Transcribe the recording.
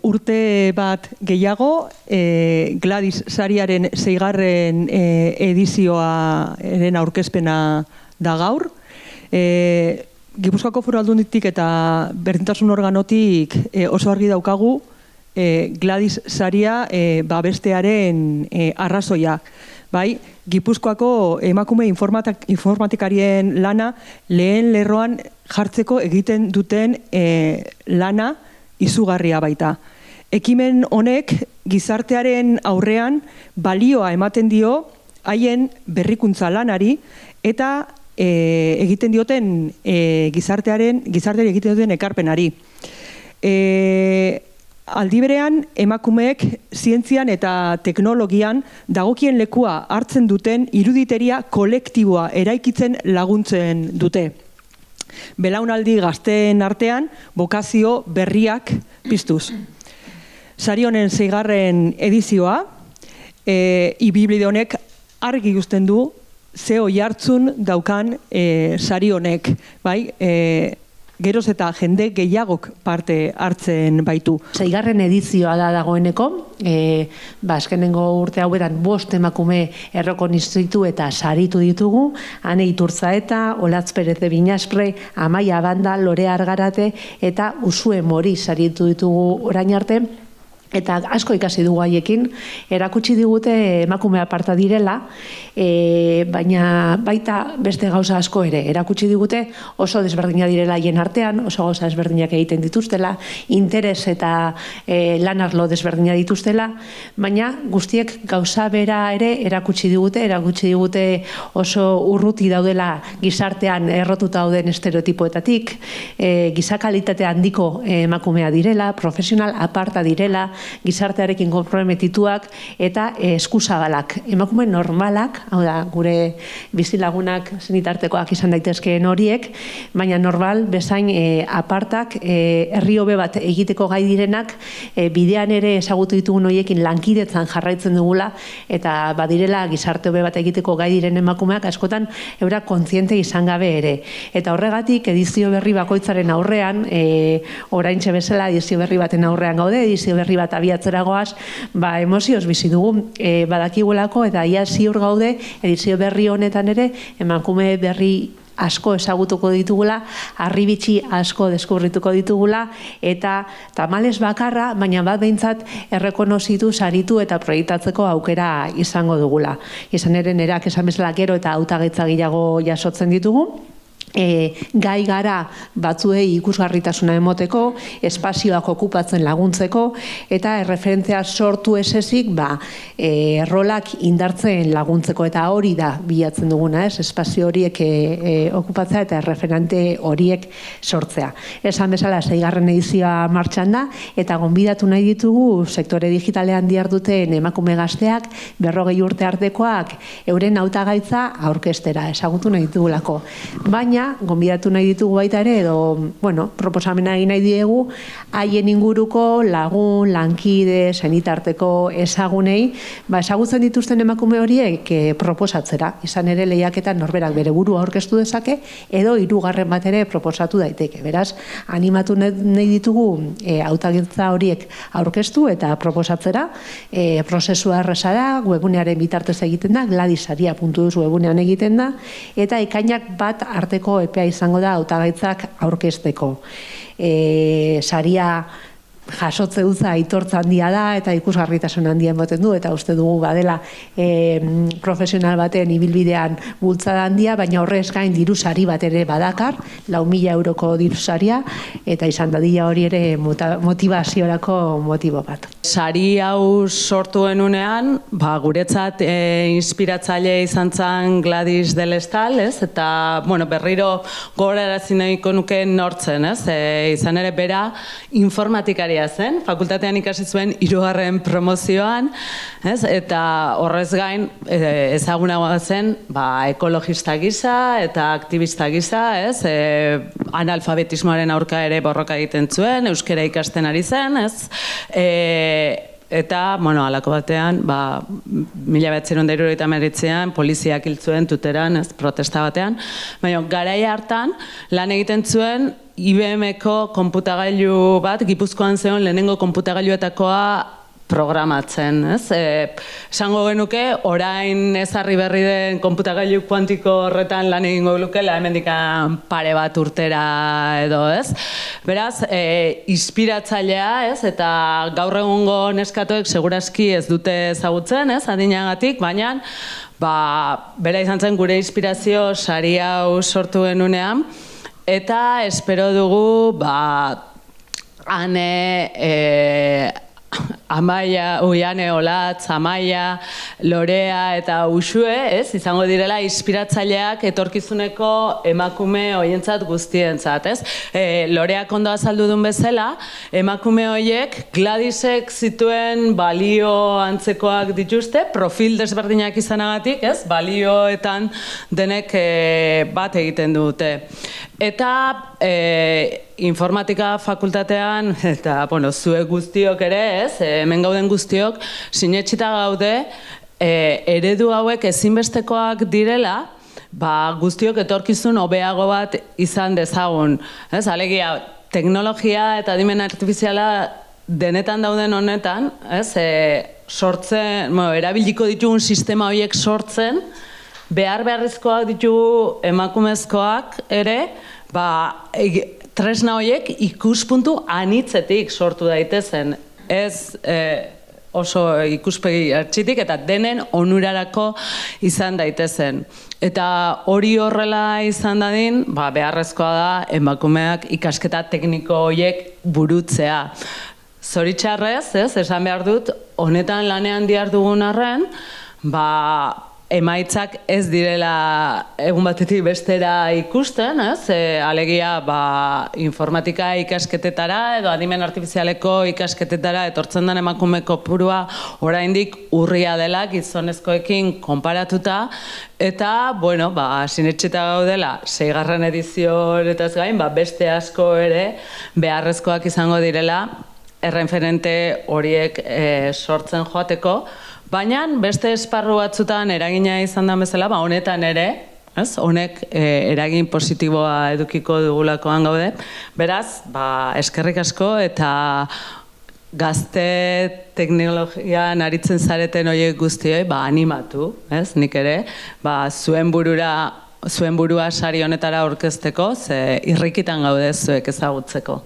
urte bat gehiago, Gladys sariaren 6. edizioaren aurkezpena da gaur. Gipuzkoako Foru Aldunditik eta Berdintasun Organotik oso argi daukagu Gladys saria babestearen arrazoiak. Bai, Gipuzkoako emakume informatikarien lana lehen lerroan jartzeko egiten duten lana izugarria baita. Ekimen honek gizartearen aurrean balioa ematen dio haien berrikuntza lanari eta egiten dioten gizarteari egiten duten ekarpenari. Aldi berean, emakumeek zientzian eta teknologian dagokien lekua hartzen duten iruditeria kolektiboa eraikitzen laguntzen dute. Belaunaldi gazteen artean, bokazio berriak piztuz. Sari honen 6. edizioa, ibilbide honek argi uzten du ze oihartzun daukan sari honek, bai? Geroz eta jende gehiagok parte hartzen baitu. 6. edizioa da dagoeneko, azkenengo urte hauetan 5 emakume errekonizitu eta saritu ditugu, Ane Iturtzaeta, Olatz Perez de Binaspre, Amaia Banda, Lore Argarate eta Usue Mori saritu ditugu orain arte. Eta asko ikasi dugu haiekin, erakutsi digute emakume aparta direla, baina baita beste gauza asko ere. Erakutsi digute oso desberdina direla haien artean, oso gauza desberdinak egiten dituztela, interes eta lan arlo desberdina dituztela, baina guztiek gauza bera ere erakutsi digute oso urruti daudela gizartean errotuta dauden estereotipoetatik, gizakalitatea handiko emakumea direla, profesional aparta direla, gizartearekin konprometituak eta eskuzabalak. Emakume normalak, hau da, gure bizilagunak zenitartekoak izan daitezkeen horiek, baina normal bezain apartak, herri hobe bat egiteko gai direnak, bidean ere ezagutu ditugun horiekin lankidetzan jarraitzen dugula, eta badirela gizarte hobe bat egiteko gai diren emakumeak askotan eurak kontziente izan gabe ere. Eta horregatik edizio berri bakoitzaren aurrean, oraintxe bezala edizio berri baten aurrean gaude, edizio berri bat abiatzera goaz, emozioz bizi dugu, badakigulako eta ia ziur gaude edizio berri honetan ere emakume berri asko ezagutuko ditugula, harribitxi asko deskubrituko ditugula, eta tamalez bakarra, baina bat behintzat errekonozitu, saritu eta proiektatzeko aukera izango dugula. Izan ere nerak esan bezala gero eta hautagaitza gehiago jasotzen ditugu, gai gara batzuei ikusgarritasuna emoteko, espazioak okupatzen laguntzeko, eta erreferentzia sortu esezik, rolak indartzen laguntzeko, eta hori da bilatzen duguna, espazio horiek okupatzea eta erreferente horiek sortzea. Esan bezala, 6. edizioa martxan da, eta gonbidatu nahi ditugu sektore digitalean diharduten emakume gazteak, 40 urte artekoak, euren hautagaitza aurkeztera, ezagutu nahi ditugulako. Baina, gonbidatu nahi ditugu baita ere, proposamena egin nahi diegu, haien inguruko lagun, lankide, senitarteko ezagunei, ezagutzen dituzten emakume horiek proposatzera. Izan ere lehiaketan norberak bere burua aurkeztu dezake, edo 3. bat ere proposatu daiteke. Beraz, animatu nahi ditugu hautagaitza horiek aurkeztu eta proposatzera. Prozesua erresa da, webunearen bitartez egiten da, gladysaria.eus webunean egiten da, eta ekainak bat arteko epea izango da hautagaitzak aurkezteko. Saria jasotze dutza aitortza handia da eta ikusgarritasun handia ematen du, eta uste dugu badela profesional baten ibilbidean bultzada handia, baina horrez gain diru sari bat ere badakar, 4.000 euroko diru saria, eta izan dadila hori ere motivaziorako motibo bat. Sari hau sortu genunean, guretzat inspiratzaile izan zen Gladys del Estal, eta berriro gogorarazi nahiko nuke nortzen, izan ere bera informatikaria zen, fakultatean ikasi zuen 3. promozioan, eta horrez gain ezagunagoa zen ekologista gisa eta aktivista gisa, analfabetismoaren aurka ere borroka egiten zuen, euskara ikasten ari zen, Eta, bueno, halako batean, 1979an poliziak hil zuen Tuteran, ez, protesta batean. Baina, garaia hartan, lan egiten zuen IBM-ko konputagailu bat, Gipuzkoan zeon lehenengo konputagailuetakoa programatzen, ez? Esango genuke, orain ezarri berri den konputagailu kuantiko horretan lan egingo lukela, hemendikan pare bat urtera edo, ez? Beraz, inspiratzailea, ez? Eta gaur egungo neskatoek segurazki ez dute ezagutzen, ez? Adinagatik, baina bera izan zen gure inspirazio sari hau sortu genunean, eta espero dugu, Amaia, Uiane, Olatz, Amaia, Lorea eta Uxue, ez? Izango direla inspiratzaileak etorkizuneko emakume hoientzat guztientzat, ez? Loreak ondo azaldu duen bezala, emakume hoiek Gladysek zituen balio antzekoak dituzte, profil desberdinak izanagatik, ez? Balioetan denek bat egiten dute. Eta informatika fakultatean, eta, zuek guztiok ere, ez, hemen gauden guztiok, sinetsita gaude, eredu hauek ezinbestekoak direla, guztiok etorkizun hobeago bat izan dezagun. Ez, alegia, teknologia eta adimen artifiziala denetan dauden honetan, ez, sortzen, erabiliko ditugun sistema horiek sortzen, beharrezkoak ditugu emakumezkoak ere, tresna horiek ikuspuntu anitzetik sortu daitezen. Ez oso ikuspegi hartzitik eta denen onurarako izan daitezen. Eta hori horrela izan dadin, beharrezkoa da emakumeak ikasketa tekniko horiek burutzea. Zoritxarrez, esan behar dut, honetan lanean dihardugun arren, emaitzak ez direla egun batetik bestera ikusten, ez? Alegia, informatika ikasketetara edo adimen artifizialeko ikasketetara etortzen den emakume kopurua oraindik urria dela gizonezkoekin konparatuta, eta, sinetsita gaudela, 6. edizio honetaz gain, beste asko ere beharrezkoak izango direla erreferente horiek sortzen joateko, baina beste esparru batzutan eragina izan da bezala, honetan ere, honek eragin positiboa edukiko dugulakoan gaude. Beraz, eskerrik asko eta gazte teknologian aritzen zareten horiek guztioi, animatu, nik ere, zuen burua sari honetara aurkezteko, ze irrikitan gaude zuek ezagutzeko.